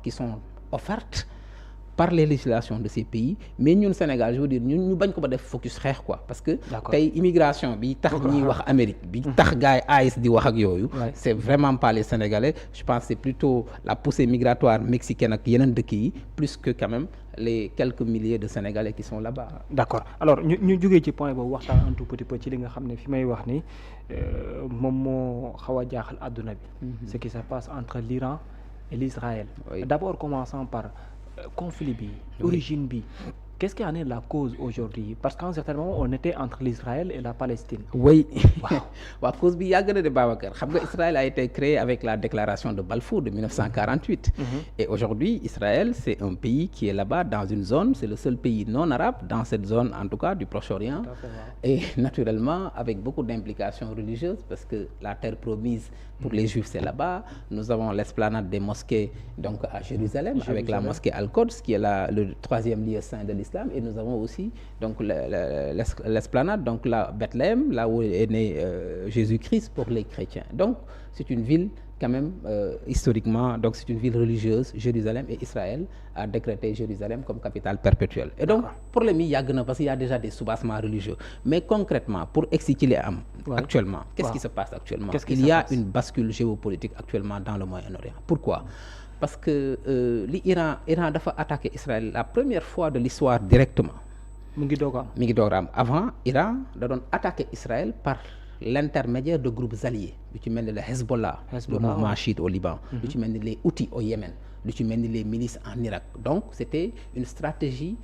qui sont offertes par les législations de ces pays mais ñun Sénégal je veux dire ñun ñu bañ ko ba def focus xeex quoi parce que tey immigration bi tax ñuy wax Amérique bi tax gars yi AIS di wax ak yooyu c'est vraiment pas les Sénégalais je pense c'est plutôt la poussée migratoire mexicaine ak yeneen dëkk yi plus que quand même les quelques milliers de Sénégalais qui sont là-bas. D'accord alors ñu jógee ci point boobu waxtaan un tout petit peu ci li nga xam ne fi may wax ni moom moo xaw a jaaxal àdduna bi ce qui se passe entre l'Iran et l'Israël d'abord commençant par conflit bi origine bi qu'est-ce qui en est la cause aujourd'hui parce qu'en certain moment on était entre l'Israël et la Palestine. Oui waaw cause bi yàgg na de Babacar xam nga Israël a été créé avec la déclaration de Balfour de 1948 et aujourd'hui Israël c'est un pays qui est là-bas dans une zone c'est le seul pays non arabe dans cette zone en tout cas du Proche-Orient et naturellement avec beaucoup d'implications religieuses parce que la terre promise pour les Juifs c'est là-bas nous avons l'esplanade des mosquées donc à Jérusalem avec la mosquée Al-Quds qui est le troisième lieu saint de l'islam et nous avons aussi donc l'esplanade donc la Bethléem là où est né Jésus-Christ pour les chrétiens donc c'est une ville quand même historiquement donc c'est une ville religieuse Jérusalem et Israël a décrété Jérusalem comme capitale perpétuelle et donc problème yi yàgg na parce qu'il y a déjà des soubassements religieux mais concrètement pour expliquer li am actuellement qu'est-ce qui se passe actuellement il y a une bascule géopolitique actuellement dans le Moyen-Orient pourquoi parce que Iran dafa attaqué Israël la première fois de l'histoire directement mi ngi doog a am avant Iran da doon attaqué Israël par l'intermédiaire de groupes alliés lu ci mel ni le Hezbollah le mouvement chiite au Liban lu ci mel ni les Houthis au Yémen lu ci mel ni les milices en Irak donc c'était une stratégie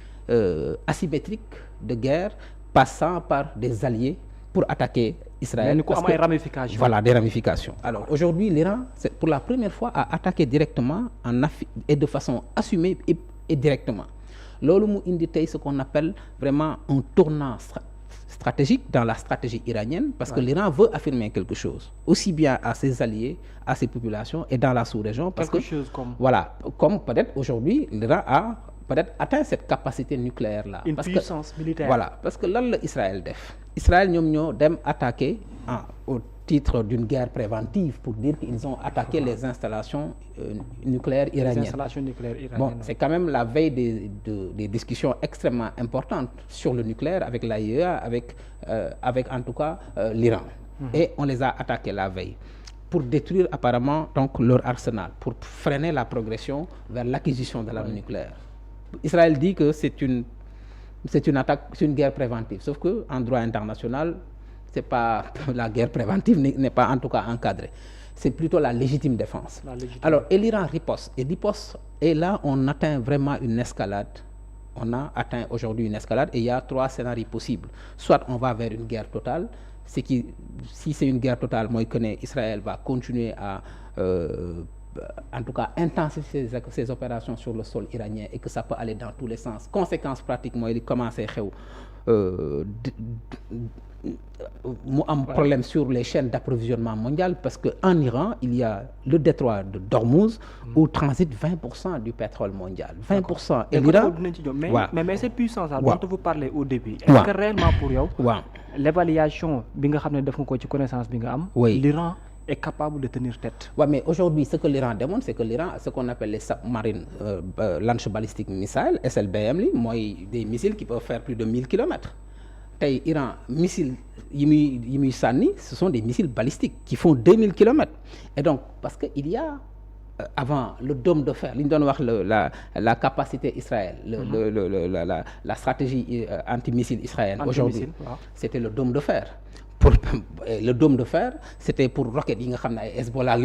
asymétrique de guerre passant par des alliés pour attaquer Israël parce que voilà des ramifications alors aujourd'hui l'Iran c'est pour la première fois a attaqué directement en Afrique et de façon assumée et directement loolu mu indi tey ce qu'on appelle vraiment un tournant stratégique dans la stratégie iranienne parce que l'Iran veut affirmer quelque chose aussi bien à ses alliés à ses populations et dans la sous-région parce comme peut-être aujourd'hui l'Iran a peut-être atteint cette capacité nucléaire là puissance militaire voilà parce que lan la Israël def Israël ñoom ñoo dem attaquer au titre d'une guerre préventive pour dire qu'ils ont attaqué les installations nucléaires iraniennes. Bon, c'est quand même la veille des discussions extrêmement importantes sur le nucléaire avec l'AIEA, avec en tout cas l'Iran. Et on les a attaqués la veille pour détruire apparemment donc leur arsenal, pour freiner la progression vers l'acquisition de l'arme nucléaire. Israël dit que c'est une attaque, c'est une guerre préventive, sauf que en droit international, c'est pas la guerre préventive n'est pas en tout cas encadrée. C'est plutôt la légitime défense. Alors, et l'Iran riposte. Et là, on atteint vraiment une escalade. On a atteint aujourd'hui une escalade et il y a 3 scénarios possibles. Soit on va vers une guerre totale. Si c'est une guerre totale, moi je connais Israël va continuer à en tout cas intensifier ses opérations sur le sol iranien et que ça peut aller dans tous les sens. Conséquence pratique, moi il commence à mu am problème sur les chaînes d'approvisionnement mondiales parce que en Iran il y a le détroit de Dormouz où transite 20% du pétrole mondial 20% et l'Iran mais cette puissance là dont vous parlez au début est-ce que réellement pour yow l'évaluation bi nga xam ne def nga ko ci connaissance bi nga am l'Iran est capable de tenir tête. Ouais, mais aujourd'hui, ce que l'Iran démontre, c'est que l'Iran, ce qu'on appelle les submarines launch ballistic missiles, SLBM, des missiles qui peuvent faire plus de 1000 km. Iran, missiles Yimi Sani, ce sont des missiles balistiques qui font 2000 km. Et donc, parce qu'il y a avant le dôme de fer, la capacité Israël, la stratégie anti-missile israélienne, aujourd'hui, c'était le dôme de fer. Le dôme de fer, c'était pour roquettes, Hezbollah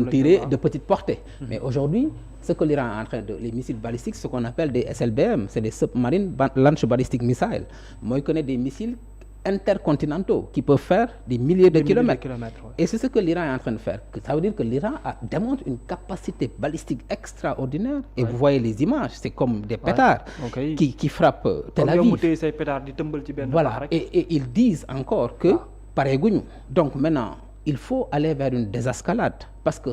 tiré de petite portée. Mais aujourd'hui, ce que l'Iran est en train de... Les missiles balistiques, ce qu'on appelle des SLBM, c'est des submarines launch ballistic missiles. Moi, je connais des missiles intercontinentaux qui peuvent faire des milliers de kilomètres. Et c'est ce que l'Iran est en train de faire. Ça veut dire que l'Iran démontre une capacité balistique extraordinaire. Et vous voyez les images, c'est comme des pétards qui frappent Tel Aviv. Voilà. Et ils disent encore que donc maintenant, il faut aller vers une désescalade parce que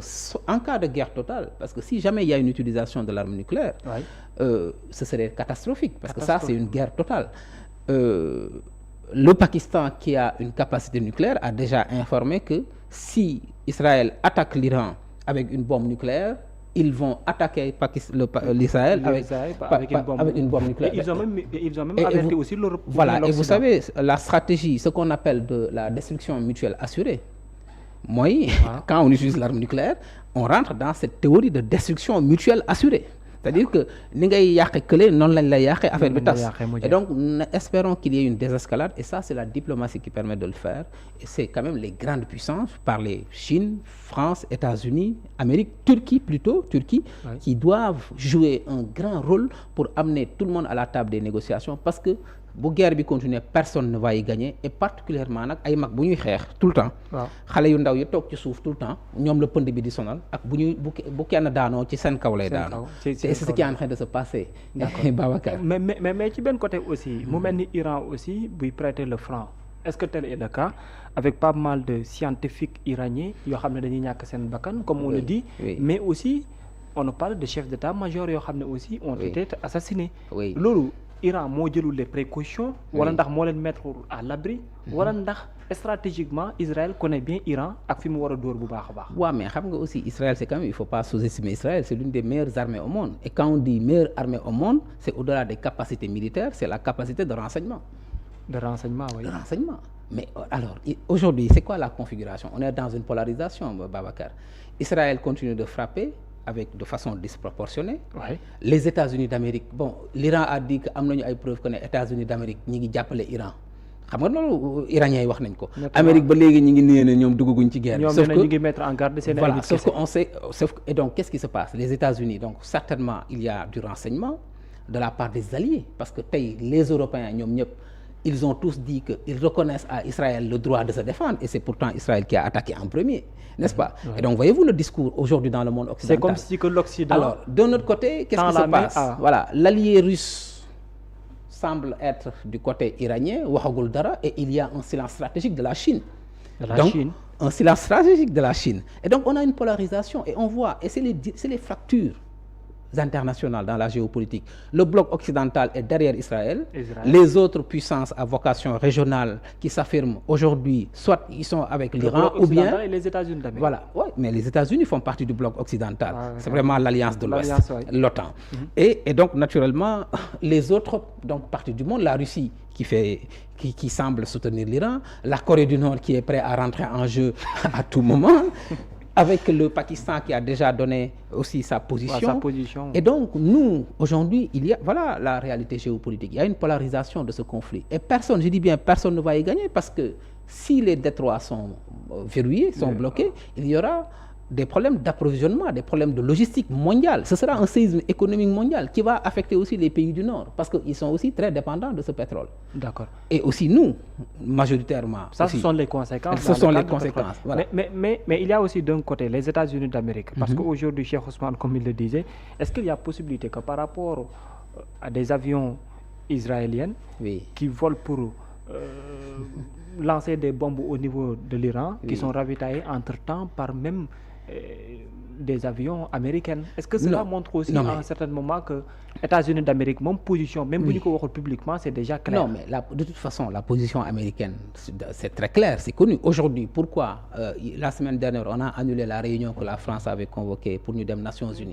en cas de guerre totale, parce que si jamais il y a une utilisation de l'arme nucléaire, ce serait catastrophique parce que ça c'est une guerre totale. Le Pakistan qui a une capacité nucléaire a déjà informé que si Israël attaque l'Iran avec une bombe nucléaire, ils vont attaquer l'Israël avec une bombe nucléaire. Et ils ont même averti aussi l'Europe. Voilà, et vous savez, la stratégie, ce qu'on appelle de la destruction mutuelle assurée, moi, quand on utilise l'arme nucléaire, on rentre dans cette théorie de destruction mutuelle assurée. C'est-à-dire que ni ngay yàqe kële noonu lañ lay yàqe affaire bi tas. Et donc espérons qu'il y ait une désescalade, et ça c'est la diplomatie qui permet de le faire, et c'est quand même les grandes puissances, parler Chine, France, États-Unis, Amérique, Turquie, qui doivent jouer un grand rôle pour amener tout le monde à la table des négociations, parce que bu guerre bi continuer personne ne va y gagner, et particulièrement nag ay mag bu ñuy xeex tout le temps xale yu ndaw yi toog ci suuf tout le temps ñoom la pënd bi di sonal, ak bu kenn daanoo ci seen kaw lay daanoo. C'est ce qui est en train de se passer. Babacar. mais ci benn côté aussi mu mel ni Iran aussi buy prêter le franc, est-ce que tel est le cas avec pas mal de scientifiques iraniens yoo xam ne dañuy ñàkk seen bakkan comme on le dit, mais aussi on nous parle de chefs d'état-major yoo xam ne aussi ont été assassinés. Loolu Iran moo jëlul les précautions, wala ndax moo leen mettre à l'abri, wala ndax stratégiquement Israël connaît bien Iran ak fi mu war a dóor bu baax a baax. waaw mais xam nga aussi Israël c'est quand même, il faut pas sous-estimer Israël, c'est l'une des meilleures armées au monde, et quand on dit meilleure armée au monde, c'est au-delà des capacités militaires, c'est la capacité de renseignement. De renseignement, oui. De renseignement. Mais alors aujourd'hui c'est quoi la configuration? On est dans une polarisation, Babacar. Israël continue de frapper de façon disproportionnée. Les États-Unis d'Amérique, bon, l'Iran a dit que am nañu ay preuves que ne États-Unis d'Amérique ñi ngi jàppale Iran. Xam nga loolu Iraniens yi wax nañ ko. Amérique ba léegi ñi ngi nee ne ñoom duggaguñ ci guerre. Sauf que ñi ngi mettre en garde seen voilà, sauf que on sait, et donc qu'est-ce qui se passe? Les États-Unis, donc certainement il y a du renseignement de la part des alliés, parce que tey les Européens ñoom ñëpp ils ont tous dit qu'ils reconnaissent à Israël le droit de se défendre, et c'est pourtant Israël qui a attaqué en premier, n'est-ce pas? Et donc voyez-vous le discours aujourd'hui dans le monde occidental. C'est comme si que l'Occident... Alors, d'un autre côté, qu'est-ce qui se passe? Voilà, l'allié russe semble être du côté iranien, waxagul dara, et il y a un silence stratégique de la Chine. Un silence stratégique de la Chine. Et donc on a une polarisation, et on voit, et c'est les fractures internationales dans la géopolitique. Le bloc occidental est derrière Israël. Les autres puissances à vocation régionale qui s'affirment aujourd'hui, soit ils sont avec l'Iran ou bien... et les États-Unis d'Amérique. Voilà, ouais, mais les États-Unis font partie du bloc occidental. C'est vraiment l'alliance de l'Ouest, l'OTAN. Et donc naturellement, les autres parties du monde, la Russie qui semble soutenir l'Iran, la Corée du Nord qui est prête à rentrer en jeu à tout moment, avec le Pakistan qui a déjà donné aussi sa position. Et donc, nous, aujourd'hui, voilà la réalité géopolitique. Il y a une polarisation de ce conflit. Et personne, je dis bien, personne ne va y gagner, parce que si les détroits sont verrouillés, sont bloqués, il y aura des problèmes d'approvisionnement, des problèmes de logistique mondiale. Ce sera un séisme économique mondial qui va affecter aussi les pays du Nord, parce qu'ils sont aussi très dépendants de ce pétrole. D'accord. Et aussi nous, majoritairement. Ça, aussi. ce sont les conséquences. Ce sont les conséquences. Voilà. Mais il y a aussi d'un côté les États-Unis d'Amérique, parce qu'aujourd'hui, Cheikh Ousmane, comme il le disait, est-ce qu'il y a possibilité que par rapport à des avions israéliens qui volent pour lancer des bombes au niveau de l'Iran, qui sont ravitaillés entre-temps par même des avions américains. Est-ce que cela montre aussi à un certain moment que États-Unis d'Amérique, mon position, même si nous le publiquement, c'est déjà clair? Non, mais de toute façon, la position américaine, c'est très clair, c'est connu. Aujourd'hui, pourquoi la semaine dernière, on a annulé la réunion que la France avait convoquée pour nous des Nations Unies,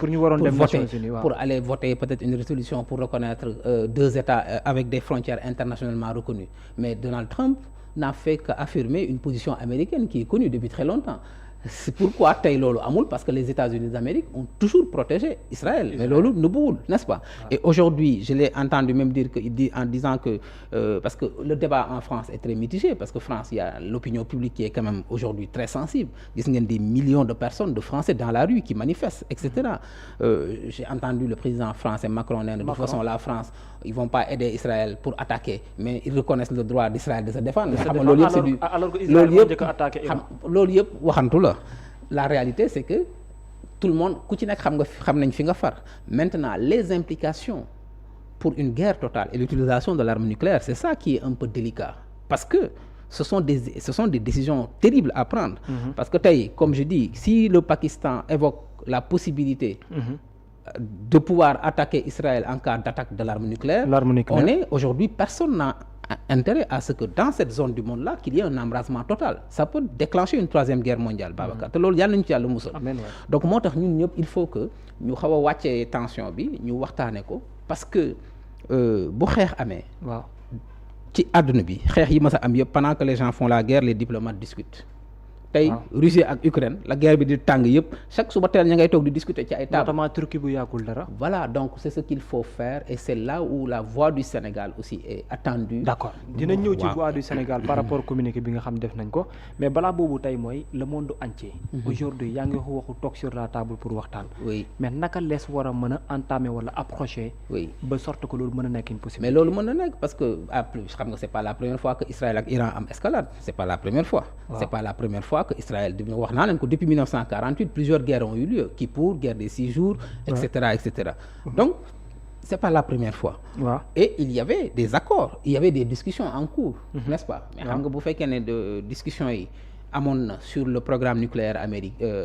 pour aller voter peut-être une résolution pour reconnaître 2 États avec des frontières internationalement reconnues. Mais Donald Trump n'a fait qu'affirmer une position américaine qui est connue depuis très longtemps. C'est pourquoi tey loolu amul, parce que les États-Unis d'Amérique ont toujours protégé Israël. Mais loolu nëbbuwul, n'est-ce pas? Et aujourd'hui, je l'ai entendu même dire en disant que parce que le débat en France est très mitigé, parce que France, il y a l'opinion publique qui est quand même aujourd'hui très sensible. Gis ngeen des millions de personnes, de Français dans la rue qui manifestent, etc. J'ai entendu le président français Macron dire de toute façon la France, ils vont pas aider Israël pour attaquer, mais ils reconnaissent le droit d'Israël de se défendre. Alors que Israël moo njëkk a attaqué loolu yëpp waxantu la. La réalité, c'est que tout le monde, ku ci nekk xam nañ fi nga far. Maintenant, les implications pour une guerre totale et l'utilisation de l'arme nucléaire, c'est ça qui est un peu délicat. Parce que ce sont des décisions terribles à prendre. Parce que comme je dis, si le Pakistan évoque la possibilité de pouvoir attaquer Israël en cas d'attaque de l'arme nucléaire, on est aujourd'hui, personne n'a intérêt à ce que dans cette zone du monde là qu'il y ait un embrasement total ça peut déclencher une troisième guerre mondiale Babacar te loolu yàlla nañu ci yàlla musal donc moo tax ñun ñëpp il faut que ñu xaw a wàccee tension bi ñu waxtaane ko parce que bu xeex amee waaw ci àdduna bi xeex yi mës a am yëpp pendant que les gens font la guerre les diplomates discutent tey Russie ak Ukraine la guerre bi di tàng yëpp chaque suba teel ña ngay toog di discuter ci ay table notamment Turquie bu yàggul dara voilà donc c'est ce qu'il faut faire et c'est là où la voix du Sénégal aussi est attendue. d'accord dinañ ñëw ci voix du Sénégal par rapport communiqué bi nga xam def nañ ko mais balaa boobu tey mooy le monde entier aujourd'hui yaa ngi waxu toog sur la table pour waxtaan oui mais naka lees war a mën a entamer wala approcher oui ba sorte que loolu mën a nekk une possibilité mais loolu mën na nekk parce que xam nga c'est pas la première fois que Israël ak Iran am escalade c'est pas la première fois c'est pas la première fois que Israël wax naa leen ko depuis 1948 plusieurs guerres ont eu lieu Kippour guerre des 6 jours etc donc c'est pas la première fois et il y avait des accords il y avait des discussions en cours n'est-ce pas mais xam nga bu fekkee ne de discussions yi amoon na sur le programme nucléaire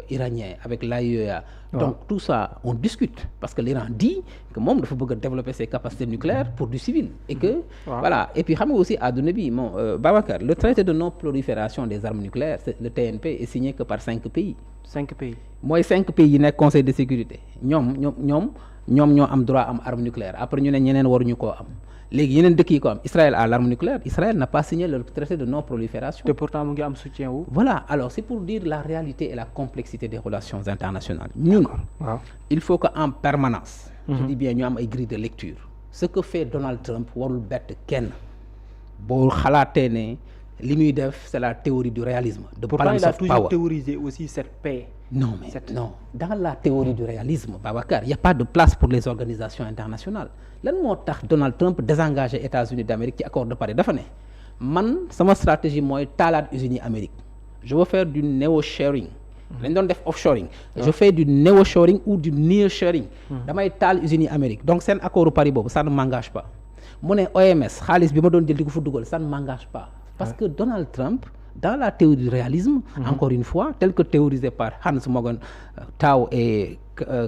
iranien avec l'AIEA donc tout ça on discute parce que l'Iran dit que moom dafa bëgg a développer ses capacités nucléaires pour du civil et que voilà et puis xam nga aussi àdduna bi Babacar le traité de non prolifération des armes nucléaires le TNP est signé que par 5 pays mooy 5 pays yi nekk conseil de sécurité ñoom ñoo am droit am arme nucléaire après ñu ne ñeneen waruñu koo am léegi yeneen dëkk yi ko am Israël a l'arme nucléaire Israël n'a pas signé le traité de non prolifération te pourtant mu ngi am soutien wu voilà alors c'est pour dire la réalité et la complexité des relations internationales ñun il faut que en permanence je dis bien ñu am ay grille de lecture ce que fait Donald Trump warul bett kenn boo xalaatee ne li muy def c'est la théorie du réalisme de balance of power. Pourtant il a toujours théorisé aussi cette paix. Non dans la théorie du réalisme Babacar il y a pas de place pour les organisations internationales lan moo tax Donald Trump désengagé États-Unis d'Amérique ci accord de Paris dafa ne man sama stratégie mooy taalaat usines yi Amérique je veux faire du neo-sharing dañ doon def offshoring je fais du neo-shoring ou du near-shoring damay taal usines yi Amérique donc seen accord Paris boobu ça ne m'engage pas mu ne OMS xaalis bi ma doon jël di ko fa dugal ça ne m'engage pas parce que Donald Trump dans la théorie du réalisme encore une fois tel que théorisé par Hans Morgenthau et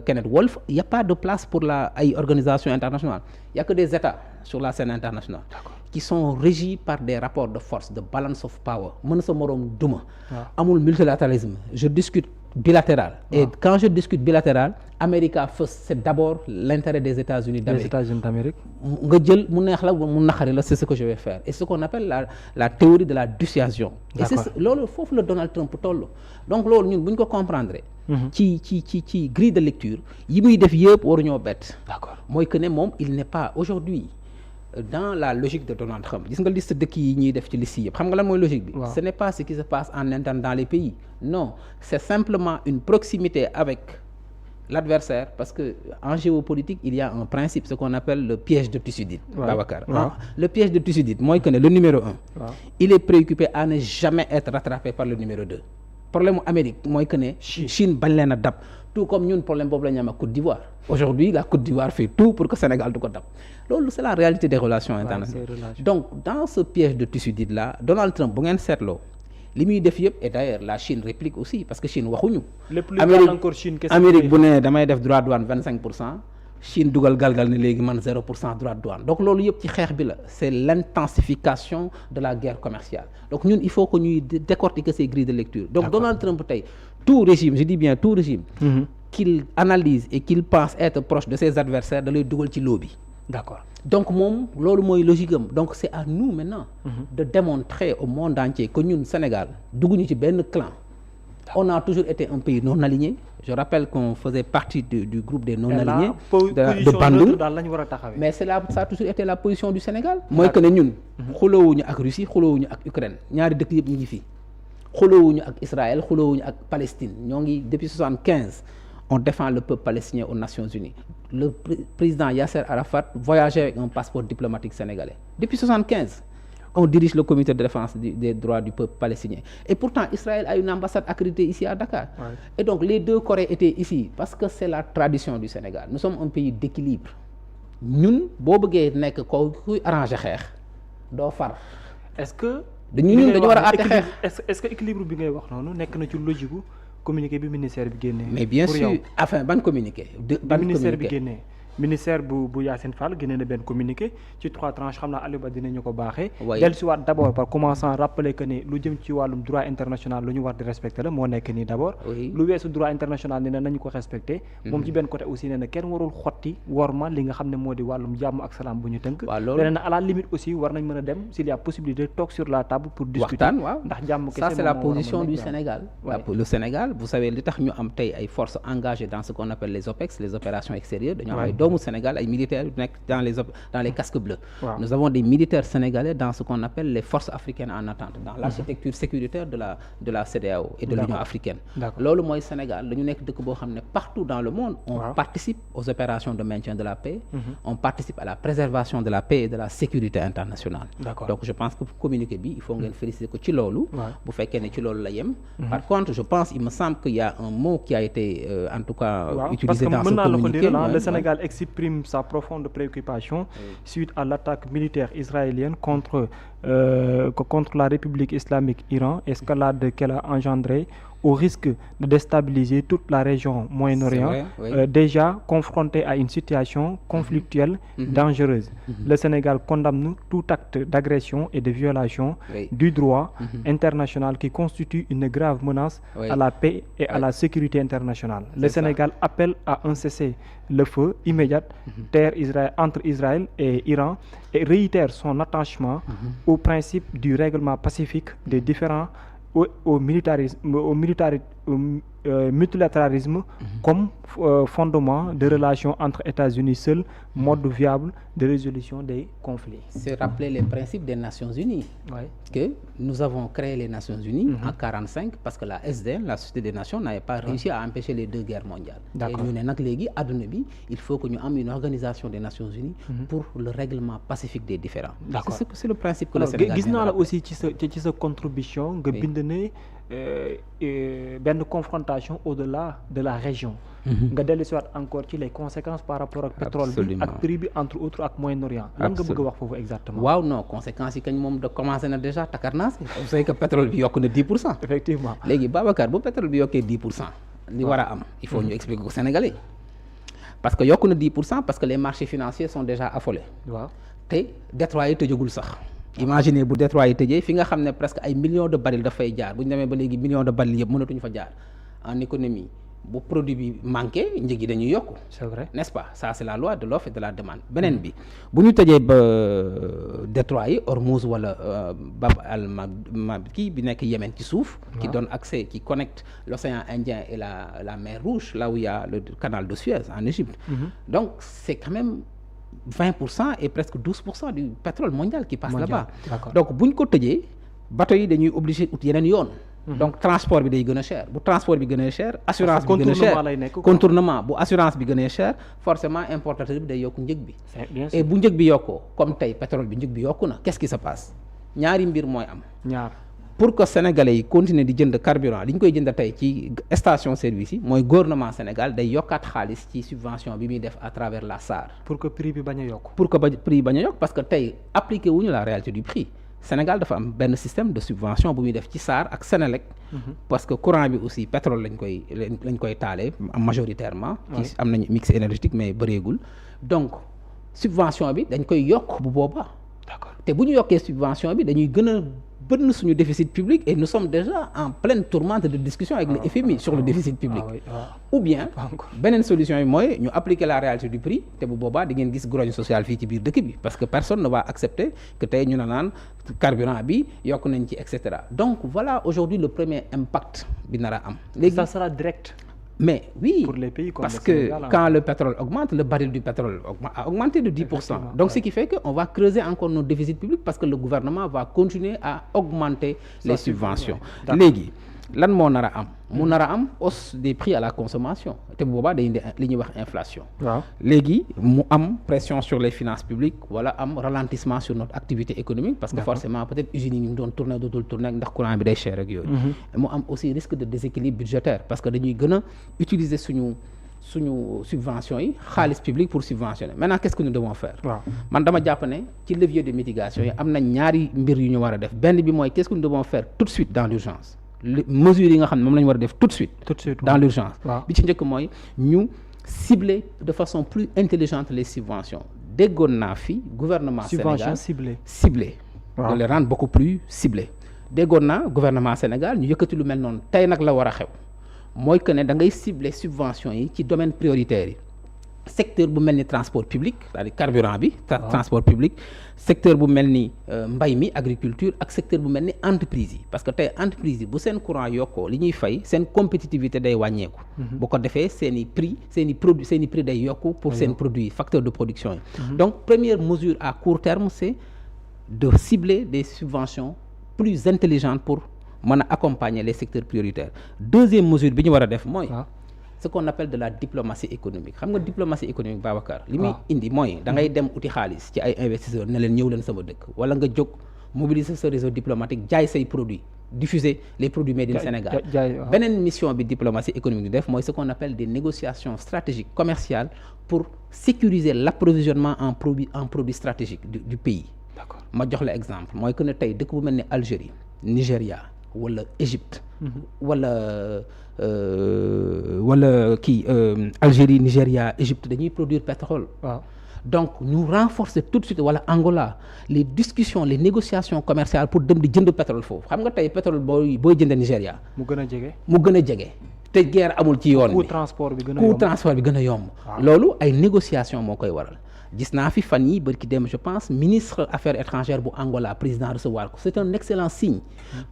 Kenneth Wolf il y a pas de place pour ay organisations internationales il y a que des États sur la scène internationale qui sont régis par des rapports de force de balance of power mën sa moroom duma amul multilatéralisme je discute bilatéral et quand je discute bilatéral America first c'est d'abord l'intérêt des États-Unis d'Amérique nga jël mu neex la mu naqari la c'est ce que je vais faire et ce qu'on appelle la théorie de la dissuasion et c'est loolu foofu la Donald Trump toll donc loolu ñun bu ñu ko comprendre ci grille de lecture yi muy def yëpp waruñoo bett mooy que ne moom il n'est pas aujourd'hui dans la logique de Donald Trump gis nga liste dëkk yi ñuy def ci liste yëpp xam nga lan mooy logique bi ce n'est pas ce qui se passe en interne dans les pays non c'est simplement une proximité avec l'adversaire parce que en géopolitique il y a un principe ce qu'on appelle le piège de Thucydide Babacar le piège de Thucydide mooy que ne le numéro 1 il est préoccupé à ne jamais être rattrapé par le numéro 2 problème mu Amérique mooy que ne Chine bañ leen a dab tout comme ñun problème boobu la ñu am ak Côte d'Ivoire aujourd'hui la Côte d'Ivoire fait tout pour que Sénégal du ko dab loolu c'est la réalité des relations internationales donc dans ce piège de Thucydide là Donald Trump bu ngeen seetloo li muy def yëpp et d'ailleurs la Chine réplique aussi parce que Chine waxuñu Amérique bu ne damay def droit de douane 25% Chine dugal galgal ne léegi man 0% droit de douane donc loolu yëpp ci xeex bi la c'est l'intensification de la guerre commerciale donc ñun il faut que ñuy décortiquer ces grilles de lecture donc Donald Trump tey tout régime je dis bien tout régime qu'il analyse et qu'il pense être proche de ses adversaires da lay dugal ci loo bi d'accord donc moom loolu mooy logique am donc c'est à nous maintenant de démontrer au monde entier que ñun Sénégal dugguñu ci benn clan on a toujours été un pays non aligné je rappelle qu'on faisait partie du groupe des non alignés de Bandung mais ça a toujours été la position du Sénégal mooy que ne ñun xuloowuñu ak Russie xuloowuñu ak Ukraine ñaari dëkk yëpp ñu ngi fii xuloowuñu ak Israël xuloowuñu ak Palestine ñoo ngi depuis 75 on défend le peuple palestinien aux Nations Unies le président Yasser Arafat voyageait avec un passeport diplomatique sénégalais depuis 75 on dirige le comité de défense des droits du peuple palestinien et pourtant Israël a une ambassade accréditée ici à Dakar et donc les deux Corées étaient ici parce que c'est la tradition du Sénégal nous sommes un pays d'équilibre ñun boo bëggee nekk ko kuy arranger xeex doo far est-ce que ñun dañu war a àtte xeex est-ce que équilibre bi ngay wax noonu nekk na ci logique gu communiqué bi ministère bi génnee mais bien sûr enfin ban communiqué ministère bi génnee ministère bu Yacine Fall génne na benn communiqué ci 3 tranches xam naa Aliou Ba dinañu ko baaxee. dellusiwaat d'abord par commençant rappeler que ne lu jëm ci wàllum droit international lu ñu war di respecter la moo nekk nii d'abord. lu weesu droit international ni nañu ko respecter. moom ci benn côté aussi nee na kenn warul xotti worma li nga xam ne moo di wàllum jàmm ak salaam bu ñu tënk. leneen à la limite aussi war nañ mën a dem s'il y a possibilité toog sur la table pour discuter. ndax jàmm kese ça c'est la position du Sénégal. Le Sénégal vous savez li tax ñu am tey ay forces engagées dans ce qu'on appelle les OPEX les opérations extérieures dañoo am ay doomu Sénégal ay militaires yu nekk dans les casques bleus. Nous avons des militaires sénégalais dans ce qu'on appelle les forces africaines en attente dans l'architecture sécuritaire de la CEDEAO et de l'Union africaine. Loolu mooy Sénégal dañu nekk dëkk boo xam ne partout dans le monde on participe aux opérations de maintien de la paix. On participe à la préservation de la paix et de la sécurité internationale. Donc je pense que communiqué bi il faut ngeen féliciter ko ci loolu. bu fekkee ne ci loolu la yem. Par contre je pense il me semble qu'il y a un mot qui a été en tout cas utilisé dans ce communiqué. Le Sénégal exprime sa profonde préoccupation suite à l'attaque militaire israélienne contre la République islamique Iran, escalade qu'elle a engendrée au risque de déstabiliser toute la région Moyen-Orient, déjà confrontée à une situation conflictuelle dangereuse. Le Sénégal condamne tout acte d'agression et de violation du droit international qui constitue une grave menace à la paix et à la sécurité internationale. Le Sénégal appelle à un cessez-le-feu immédiat entre Israël et Iran et réitère son attachement au principe du règlement pacifique des différends au multilatéralisme comme fondement de relations entre États-Unis seul mode viable de résolution des conflits. C'est rappeler les principes des Nations Unies. Que nous avons créé les Nations Unies en 1945 parce que la SDN, la Société des Nations, n'avait pas réussi à empêcher les 2 guerres mondiales. Et ñu ne nag léegi àdduna bi il faut que ñu am une organisation des Nations Unies pour le règlement pacifique des différends. C'est le principe que le Sénégal gis naa la aussi ci sa contribution nga bind ne benn confrontation au-delà de la région. nga dellu si waat encore ci les conséquences par rapport ak pétrole bi ak prix bi entre autres ak Moyen-Orient. lan nga bëgg a wax foofu exactement. waaw non conséquences yi kañ moom da commencé na déjà takarnaas vous savez que pétrole bi yokk na 10%. effectivement léegi Babacar bu pétrole bi yokkee 10%. li war a am il faut ñu expliquer ko Sénégalais parce que yokk na 10% parce que les marchés financiers sont déjà affolés. te détroit yi tëjagul sax. Imaginez bu détroit yi tëjee fi nga xam ne presque ay millions de barils dafay jaar bu ñu demee ba léegi millions de barils yëpp mënatuñu fa jaar en économie bu produit bi manqué njëg yi dañuy yokk. C'est vrai, n'est-ce pas ça c'est la loi de l'offre et de la demande. beneen bi bu ñu tëjee ba détroit yi Hormuz wala Bab al-Mandeb kii bi nekk Yémen ci suuf. qui donne accès qui connecte l'océan Indien et la mer Rouge là où il y a le canal de Suez en Égypte. Donc c'est quand même 20% et presque 12% du pétrole mondial qui passe là-bas. Donc bu ñu ko tëjee bateau yi dañuy obligé ut yeneen yoon. Donc transport bi day gën a cher bu transport bi gën a cher assurance bi gën a cher contournement bu assurance bi gën a cher forcément importateur bi day yokk njëg bi. Et bu njëg bi yokkoo comme tey pétrole bi njëg bi yokku na qu'est-ce qui se passe ñaari mbir mooy am. Pour que sénégalais yi continuer di jënd carburant li ñu koy jënd tey ci station service yi mooy gouvernement Sénégal day yokkaat xaalis ci subvention bi muy def à travers la SAR. pour que prix bi bañ a yokk. pour que prix bi bañ a yokk parce que tey appliqué wuñu la réalité du prix Sénégal dafa am benn système de subvention bu muy def ci SAR ak Sénélec. parce que courant bi aussi pétrole lañ koy taalee majoritairement. ci am nañu mix énergétique mais bëreegul donc subvention bi dañ koy yokk bu boobaa. D'accord te bu ñu yokkee subvention bi dañuy gën a bënn suñu déficit public et nous sommes déjà en pleine tourmente de discussion avec le FMI sur le déficit public. Ou bien beneen solution yi mooy ñu appliquer la réalité du prix te bu boobaa di ngeen gis grogne sociale fii ci biir dëkk bi parce que personne ne va accepter que tey ñu ne naan carburant bi yokk nañ ci et cetera donc voilà aujourd'hui le premier impact bi nar a am. léegi ça sera direct. Mais oui, pour les pays comme parce le que Sénégal, quand le pétrole augmente, le baril du pétrole a augmenté de 10%. Donc, ce qui fait qu'on va creuser encore nos déficits publics parce que le gouvernement va continuer à augmenter les subventions. Légui, lan moo nar a am mu nar a am hausse des prix à la consommation te bu boobaa day indi li ñuy wax inflation. Léegi mu am pression sur les finances publiques wala am ralentissement sur notre activité économique parce que forcément peut-être usines yi ñu doon tourner dootul tourner ndax courant bi day cher ak yooyu. mu am aussi risque de déséquilibre budgétaire parce que dañuy gën a utiliser suñu subventions yi xaalis public pour subventionner maintenant qu'est-ce que nous devons faire. Man dama jàpp ne ci levier de mitigation yi am na ñaari mbir yu ñu war a def benn bi mooy qu'est-ce que nous devons faire tout de suite dans l'urgence mesures yi nga xam ne moom la ñu war a def tout de suite dans l'urgence bi ci njëkk mooy ñu cibler de façon plus intelligente les subventions déggoon naa fi gouvernement Sénégal ciblé de les rendre beaucoup plus ciblés déggoon naa gouvernement Sénégal ñu yëkkati lu mel noonu tey nag la war a xew mooy que ne da ngay cibler subventions yi ci domaine prioritaire yi secteur bu mel ni transport public c'est-à-dire carburant bi transport public secteur bu mel ni mbay mi agriculture ak secteur bu mel ni entreprise yi parce que tey entreprise yi bu seen courant yokkoo li ñuy fay seen compétitivité day wàññeeku bu ko defee seen i prix day yokku pour seen produit facteur de production yi donc première mesure à court terme c'est de cibler des subventions plus intelligentes pour mën a accompagner les secteurs prioritaires deuxième mesure bi ñu war a def mooy ce qu'on appelle de la diplomatie économique xam nga diplomatie économique Babacar li muy indi mooy da ngay dem uti xaalis ci ay investisseurs ne leen ñëw leen sama dëkk wala nga jóg mobiliser ce réseau diplomatique jaay say produits diffuser les produits made in Sénégal beneen mission bi diplomatie économique di def mooy ce qu'on appelle des négociations stratégiques commerciales pour sécuriser l'approvisionnement en produits stratégiques du pays ma jox la exemple mooy que ne tey dëkk bu mel ni Algérie Nigéria wala Égypte wala Algérie Nigéria Égypte dañuy produire pétrole donc ñu renforcer tout de suite wala Angola les discussions les négociations commerciales pour dem di jënd pétrole foofu xam nga tey pétrole booy jënd Nigéria mu gën a jege te guerre amul ci yoon bi coût transport bi gën a yomb loolu ay négociations moo koy waral gis naa fi fan yi bërki dem je pense ministre affaires étrangères bu Angola président recevoir ko c'est un excellent signe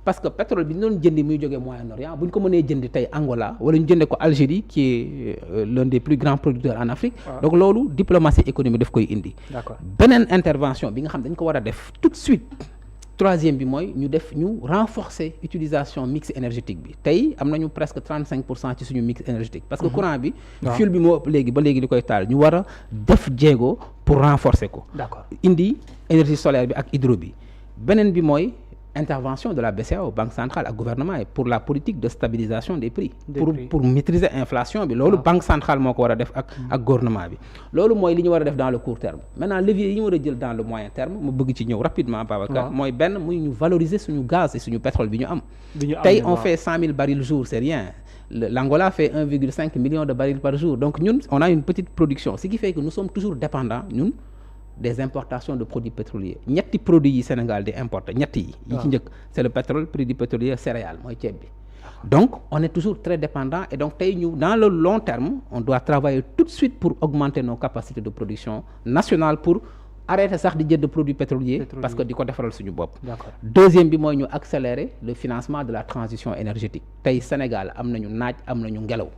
parce que pétrole bi ñu doon jëndi muy jógee Moyen-Orient bu ñu ko mënee jëndi tey Angola wala ñu jëndee ko Algérie qui est l'un des plus grands producteurs en Afrique donc loolu diplomatie économique daf koy indi beneen intervention bi nga xam dañ ko war a def tout de suite troisième bi mooy ñu renforcer utilisation mix énergétique bi tey am nañu presque 35% ci suñu mix énergétique parce que courant bi fuel bi moo ëpp léegi ba léegi li koy taal ñu war a def jéego pour renforcer ko indi énergie solaire bi ak hydro bi beneen bi mooy intervention de la BCEAO banque centrale ak gouvernement yi pour la politique de stabilisation des prix pour maîtriser inflation bi loolu banque centrale moo ko war a def ak gouvernement bi loolu mooy li ñu war a def dans le court terme maintenant levier yi ñu war a jël dans le moyen terme mu bëgg ci ñëw rapidement Babacar mooy benn muy ñu valoriser suñu gaz et suñu pétrole bi ñu am tey on fait 100 000 barils jour c'est rien l'Angola fait 1,5 million de barils par jour donc ñun on a une petite production ce qui fait que nous sommes toujours dépendants ñun des importations de produits pétroliers ñetti produits yi Sénégal di importer ñetti yi ci njëkk c'est le pétrole produits pétroliers céréales mooy ceeb bi donc on est toujours très dépendant et donc tey ñu dans le long terme on doit travailler tout de suite pour augmenter nos capacités de production nationale pour arrêter sax di jënd produits pétroliers parce que di ko defaral suñu bopp deuxième bi mooy ñu accélérer le financement de la transition énergétique tey Sénégal am nañu naaj am nañu ngelaw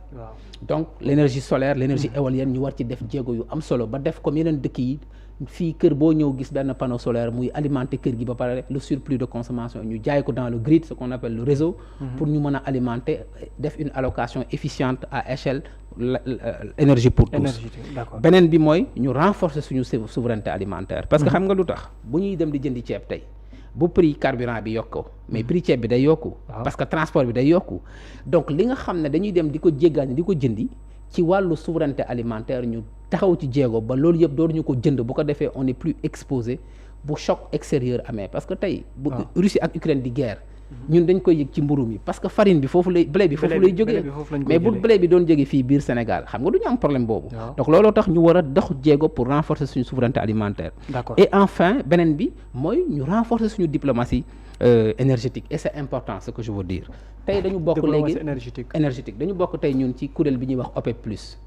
donc l'énergie solaire l'énergie éolienne ñu war ci def jéego yu am solo ba def comme yeneen dëkk yi fii kër boo ñëw gis benn panneau solaire muy alimenter kër gi ba pare le surplus de consommation ñu jaay ko dans le grid ce qu'on appelle le réseau pour ñu mën a alimenter def une allocation efficiente à échelle énergie pour tous beneen bi mooy ñu renforcer suñu souveraineté alimentaire parce que xam nga lu tax bu ñuy dem di jëndi ceeb tey bu prix carburant bi yokkoo mais prix ceeb bi day yokku parce que transport bi day yokku donc li nga xam ne dañuy dem di ko jéggaani di ko jëndi ci wàllu souveraineté alimentaire ñu taxaw ci jéego ba loolu yëpp dootuñu ko jënd bu ko defee on est plus exposé bu choc extérieur amee parce que tey bu Russie ak Ukraine di guerre ñun dañ koy yëg ci mburu mi parce que farine bi foofu lay blé bi foofu lay jógee mais bu blé bi doon jógee fii biir Sénégal xam nga du ñu am problème boobu donc looloo tax ñu war a dox jéego pour renforcer suñu souveraineté alimentaire et enfin beneen bi mooy ñu renforcer suñu diplomatie énergétique et c'est important ce que je veux dire tey dañu bokk léegi énergétique dañu bokk tey ñun ci kuréel bi ñuy wax OPEP plus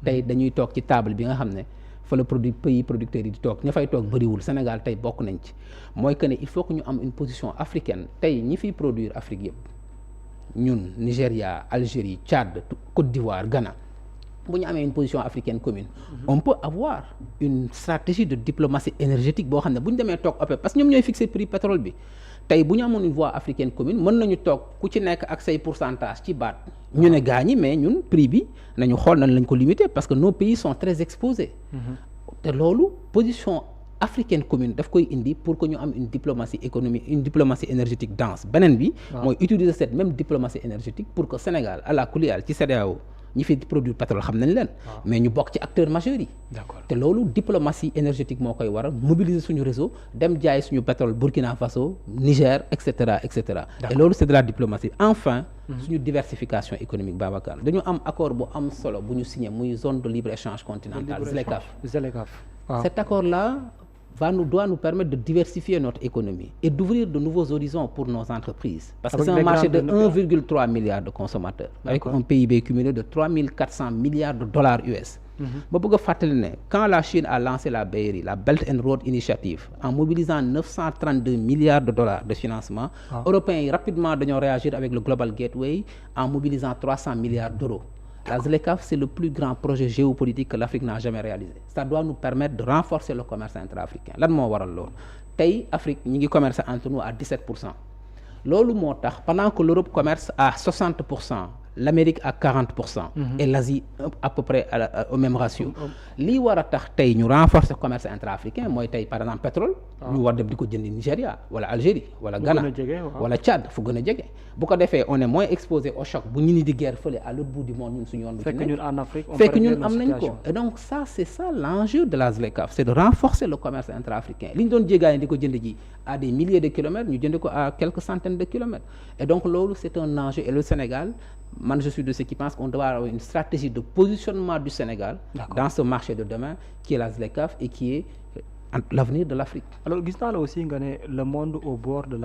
tey dañuy toog ci table bi nga xam ne fa la pays producteurs yi di toog ña fay toog bëriwul Sénégal tey bokk nañ ci mooy que ne il faut que ñu am une position africaine tey ñi fiy produire Afrique yëpp ñun Nigéria Algérie Tchad Côte d'Ivoire Ghana bu ñu amee une position africaine commune on peut avoir une stratégie de diplomatie énergétique boo xam ne bu ñu demee toog OPEP parce que ñoom ñooy fixer prix pétrole bi tey bu ñu amoon une voie africaine commune mën nañu toog ku ci nekk ak say pourcentage ci baat ñu ne gaañi mais ñun prix bi nañu xool nañ lañ ko limiter parce que nos pays sont très exposés te loolu position africaine commune daf koy indi pour que ñu am une diplomatie économique une diplomatie énergétique dense beneen bi mooy utiliser cette même diplomatie énergétique pour que Sénégal à la kuliyal ci CEDEAO ñi fi produire pétrole xam nañ leen. mais ñu bokk ci acteurs majeurs yi. d'accord te loolu diplomatie énergétique moo koy waral mobiliser suñu réseau dem jaay suñu pétrole Burkina Faso Niger et cetera et cetera. et loolu c'est de la diplomatie enfin. suñu diversification économique Babacar dañu am accord bu am solo bu ñu signé muy zone de libre échange continentale ZLECAf. Cet accord-là doit nous permettre de diversifier notre économie et d'ouvrir de nouveaux horizons pour nos entreprises. Parce que c'est un marché de 1,3 milliard de consommateurs. Avec un PIB cumulé de 3400 milliards de dollars US. ba bëgg a fàttali ne quand la Chine a lancé la BRI, la Belt and Road Initiative, en mobilisant 932 milliards de dollars de financement, Européens yi rapidement dañoo réagir avec le Global Gateway en mobilisant 300 milliards d'euros. La ZLECAf, c'est le plus grand projet géopolitique que l'Afrique n'a jamais réalisé. Ça doit nous permettre de renforcer le commerce intra-africain. Lan moo waral loolu tey Afrique ñi ngi commercer entre nous à 17%. loolu moo tax pendant que l'Europe commerce à 60%, l'Amérique à 40%. Et l'Asie à peu près au même ratio. lii war a tax tey ñu renforcer commerce intra-africain mooy tey par exemple pétrole. ñu war dem di ko jëndi Nigéria wala Algérie wala Ghana wala Tchad fu gën a jege. bu ko defee on est moins exposé au choc bu ñu ni di guerre fële à l'autre bout du monde ñun suñu yoon. fekk ñun en Afrique fekk ñun am nañ ko. et donc ça c'est ça l'enjeu de la ZLECAf, c'est de renforcer le commerce intra-africain li ñu doon jéegaane di ko jënd ji à des milliers de kilomètres ñu jënd ko à quelques centaines de kilomètres. et donc loolu c'est un enjeu et le Sénégal man je suis de ceux qui pensent qu'on doit avoir une stratégie de positionnement du Sénégal dans ce marché de demain qui est la ZLECAf et qui est l'avenir de l'Afrique. Alors gis naa la aussi nga ne le monde au bord de la